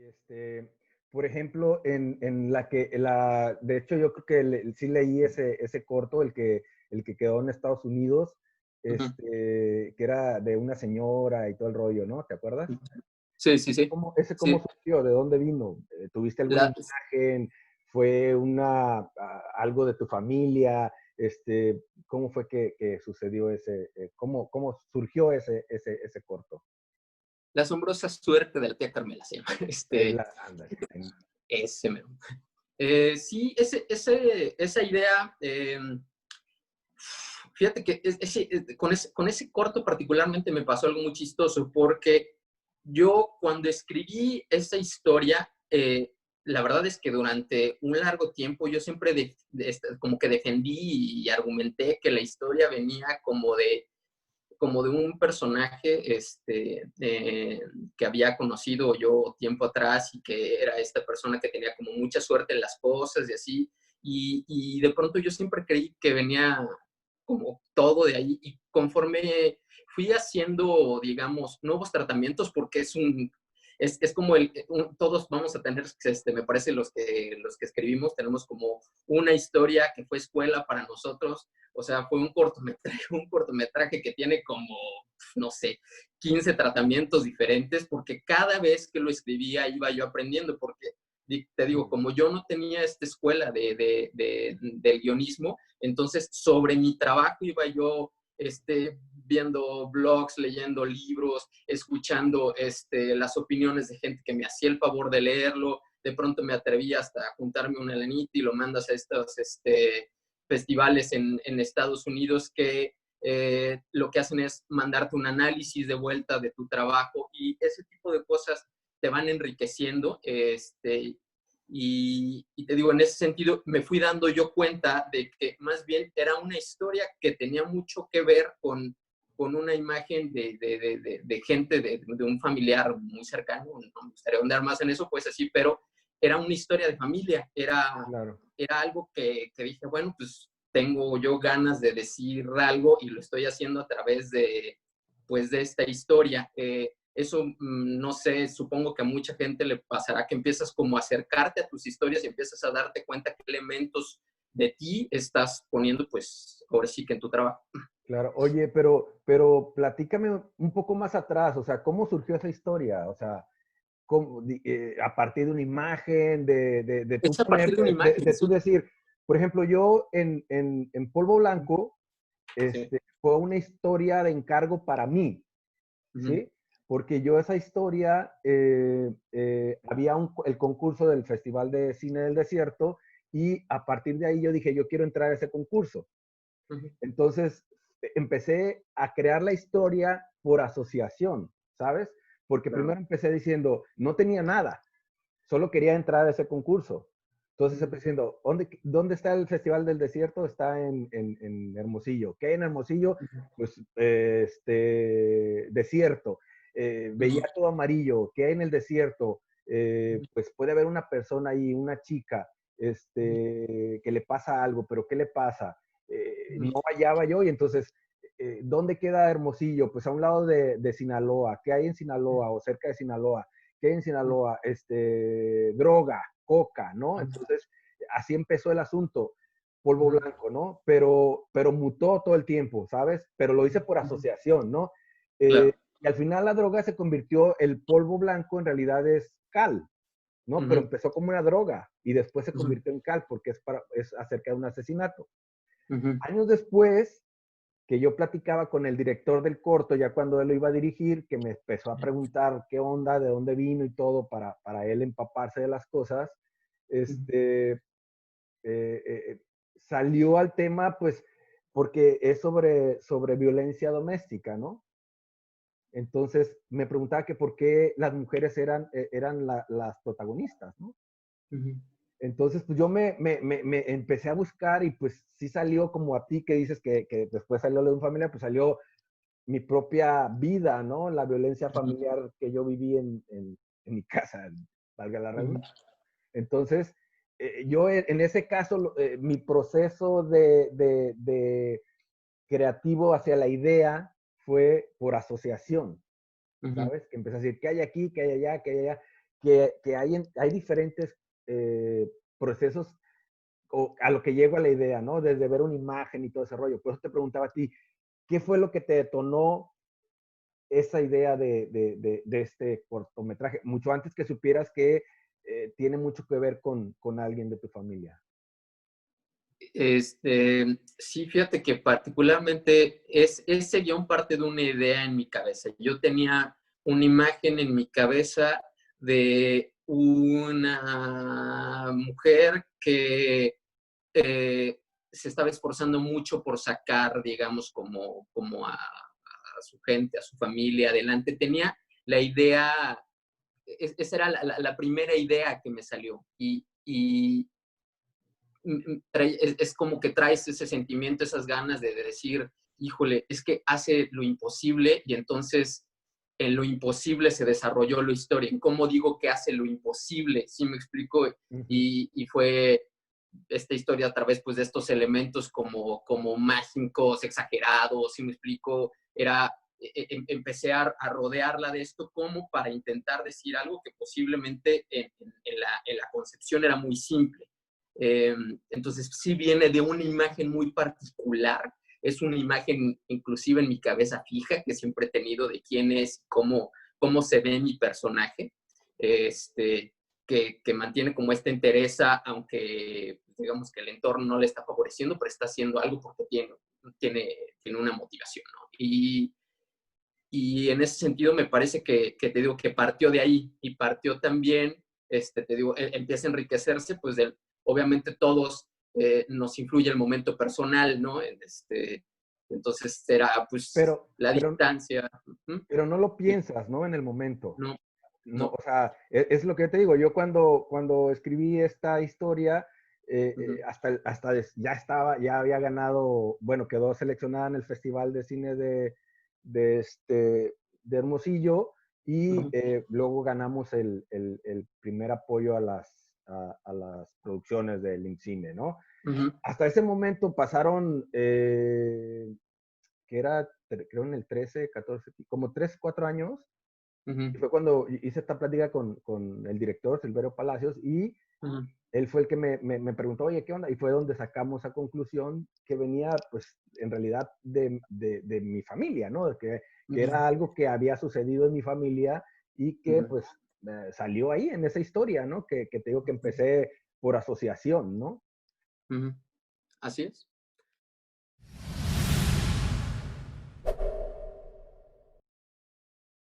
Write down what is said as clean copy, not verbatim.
Este, por ejemplo, de hecho yo creo que sí leí ese corto, el que quedó en Estados Unidos, Ujú, que era de una señora y todo el rollo, ¿no? ¿Te acuerdas? ujú. Sí, sí, sí. ¿Ese cómo Sí. surgió? ¿De dónde vino? ¿Tuviste alguna La, imagen? ¿Fue algo de tu familia? ¿Cómo fue que sucedió cómo surgió ese corto? la asombrosa suerte de la tía Carmela se llama. Ándale. Ese mero. Sí, esa idea, fíjate que con ese corto particularmente me pasó algo muy chistoso, porque yo cuando escribí esa historia, la verdad es que durante un largo tiempo yo siempre como que defendí y argumenté que la historia venía como de un personaje que había conocido yo tiempo atrás y que era esta persona que tenía como mucha suerte en las cosas y así. Y de pronto yo siempre creí que venía como todo de ahí. Y conforme fui haciendo, digamos, nuevos tratamientos, porque es como todos vamos a tener, me parece los que escribimos, tenemos como una historia que fue escuela para nosotros. O sea, fue un cortometraje que tiene como, no sé, 15 tratamientos diferentes, porque cada vez que lo escribía iba yo aprendiendo, porque te digo, como yo no tenía esta escuela del guionismo, entonces sobre mi trabajo iba yo viendo blogs, leyendo libros, escuchando las opiniones de gente que me hacía el favor de leerlo. De pronto me atreví hasta a juntarme una lanita y lo mandas a estos festivales en Estados Unidos que lo que hacen es mandarte un análisis de vuelta de tu trabajo, y ese tipo de cosas te van enriqueciendo. Y te digo, en ese sentido me fui dando yo cuenta de que más bien era una historia que tenía mucho que ver con una imagen de gente, de un familiar muy cercano. No me gustaría ahondar más en eso, pues así, pero era una historia de familia. Claro. Era algo que dije, bueno, pues tengo yo ganas de decir algo y lo estoy haciendo a través pues, de esta historia. Eso, no sé, supongo que a mucha gente le pasará que empiezas como a acercarte a tus historias y empiezas a darte cuenta qué elementos de ti estás poniendo, pues, ahora sí que en tu trabajo. Claro, oye, pero platícame un poco más atrás, o sea, ¿cómo surgió esa historia? O sea, a partir de una imagen, de tú Es a partir poner, de una de imagen, tú sí. decir, por ejemplo, yo en Polvo Blanco, Sí. fue una historia de encargo para mí, Ujú, ¿sí? Porque yo esa historia, había el concurso del Festival de Cine del Desierto y a partir de ahí yo dije, yo quiero entrar a ese concurso. ujú, Entonces, empecé a crear la historia por asociación, ¿sabes? Porque claro. primero empecé diciendo, no tenía nada, solo quería entrar a ese concurso. Entonces Ujú, empecé diciendo, ¿dónde está el Festival del Desierto? Está en Hermosillo. ¿Qué hay en Hermosillo? ujú, Pues desierto. Veía ujú, todo amarillo. ¿Qué hay en el desierto? ujú, Pues puede haber una persona ahí, una chica, ujú, que le pasa algo, pero ¿qué le pasa? ujú, No hallaba yo y entonces, ¿dónde queda Hermosillo? Pues a un lado de Sinaloa. ¿Qué hay en Sinaloa o cerca de Sinaloa? ¿Qué hay en Sinaloa? Droga, coca, ¿no? Entonces, así empezó el asunto, polvo ujú, blanco, ¿no? Pero mutó todo el tiempo, ¿sabes? Pero lo hice por ujú. asociación, ¿no? Claro. Y al final la droga se convirtió, el polvo blanco en realidad es cal, ¿no? Pero Ujú, empezó como una droga y después se ujú, convirtió en cal porque es acerca de un asesinato. ujú, Años después, que yo platicaba con el director del corto, ya cuando él lo iba a dirigir, que me empezó a preguntar qué onda, de dónde vino y todo, para él empaparse de las cosas, ujú. este, salió al tema, pues, porque es sobre violencia doméstica, ¿no? Entonces me preguntaba que por qué las mujeres eran las protagonistas, ¿no? Ujú. Entonces, pues yo me empecé a buscar y pues sí salió como a ti que dices que después salió lo de un familia, pues salió mi propia vida, ¿no? La violencia Ujú, familiar que yo viví en mi casa, valga la ujú, redundancia. Entonces, yo en ese caso, mi proceso de creativo hacia la idea fue por asociación, ujú, ¿sabes? Que empecé a decir, ¿qué hay aquí? ¿Qué hay allá? ¿Qué hay allá? que hay diferentes procesos o a lo que llego a la idea, ¿no? Desde ver una imagen y todo ese rollo. Por eso te preguntaba a ti, ¿qué fue lo que te detonó esa idea de este cortometraje? Mucho antes que supieras que tiene mucho que ver con alguien de tu familia. Sí, fíjate que particularmente ese guión parte de una idea en mi cabeza. Yo tenía una imagen en mi cabeza de una mujer que se estaba esforzando mucho por sacar, digamos, como a su gente, a su familia adelante. Tenía la idea, esa era la primera idea que me salió. Y es como que traes ese sentimiento, esas ganas de decir, híjole, es que hace lo imposible y entonces en lo imposible se desarrolló la historia. ¿En cómo digo que hace lo imposible? ¿Sí me explico? Uh -huh. Y fue esta historia a través pues, de estos elementos como mágicos, exagerados, ¿sí me explico? Empecé a rodearla de esto como para intentar decir algo que posiblemente en la concepción era muy simple. Entonces sí viene de una imagen muy particular, es una imagen inclusive en mi cabeza fija que siempre he tenido de quién es, cómo se ve mi personaje, que mantiene como esta entereza, aunque digamos que el entorno no le está favoreciendo, pero está haciendo algo porque tiene una motivación, ¿no? Y en ese sentido me parece que te digo que partió de ahí y partió también, te digo, empieza a enriquecerse, pues obviamente todos nos influye el momento personal, ¿no? Entonces será pues Pero, la pero, distancia. pero no lo piensas, ¿no? En el momento. No, No, no. o sea, es lo que yo te digo. Yo cuando escribí esta historia, ya había ganado, bueno, quedó seleccionada en el Festival de Cine de Hermosillo y luego ganamos el primer apoyo a las producciones de Linkcine, ¿no? Hasta ese momento pasaron, que era, creo en el 13, 14, como 3, 4 años, y fue cuando hice esta plática con el director, Silverio Palacios, y él fue el que me preguntó, oye, ¿qué onda? Y fue donde sacamos a conclusión que venía, pues, en realidad de mi familia, ¿no? Que era algo que había sucedido en mi familia y que, pues, salió ahí en esa historia, ¿no? Que te digo que empecé por asociación, ¿no? Así es.